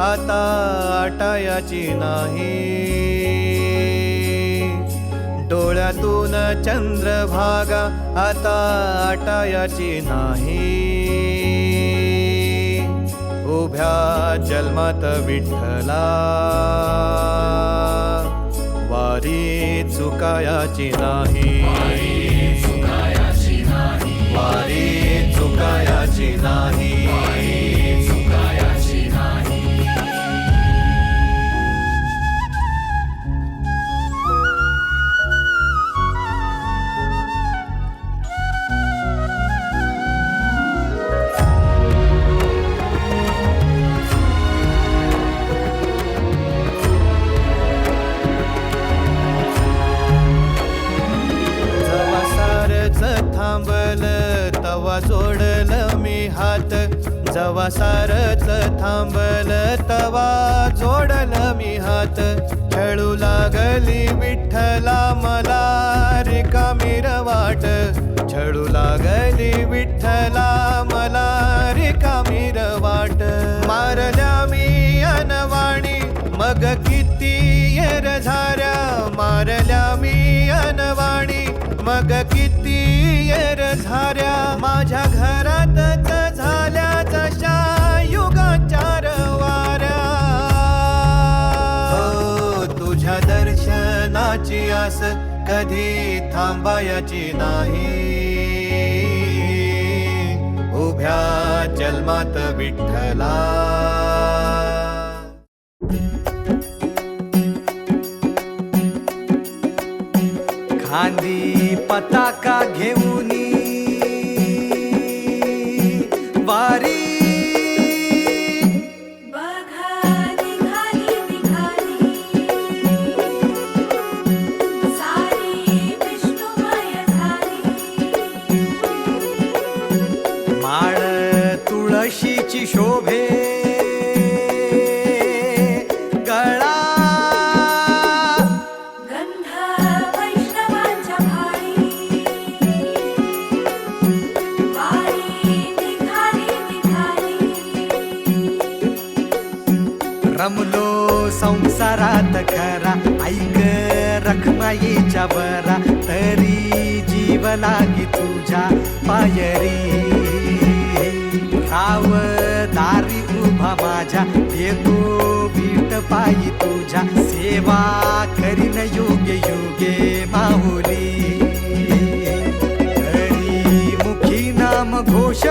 आता आटायाची नाही. डोळ्यातून चंद्रभागा आता आटायाची नाही. उभ्या जन्मात विठ्ठला वारी चुकायाची नाही. वारी चुकायाची नाही. थांबलं तवा जोडलं मी हात. जवा सारच थांबलं तवा जोडलं मी हात. खेळू लागली विठ्ठला मला रिकामी वाट. छळू लागली विठ्ठला मला रिकामी वाट. मारल्या मी अनवाणी मग किती येर झाऱ्या. मारल्या मी अनवाणी मग किती येर झाऱ्या. माझ्या घरातच झाल्या जशा युगाचार वाऱ्या. हो तुझ्या दर्शनाची आस कधी थांबायची नाही. उभ्या जन्मात विठ्ठला खांदी पताका घेऊनी वारी. बघा निघाली निघाली सारी विष्णुमय झाली. माळ तुळशीची शोभे गळा. गंध वैष्णवांच्या भाळी वारी निघाली निघाली. रमलो संसारात खरा ऐक रखमाईच्या बरा. तरी जीव लागी तुझ्या पायरी. राव दारी उभा माझ्या येतो वीट पायी तुझ्या. सेवा करीन योगे योगे माहुली. हरी मुखी नाम घोष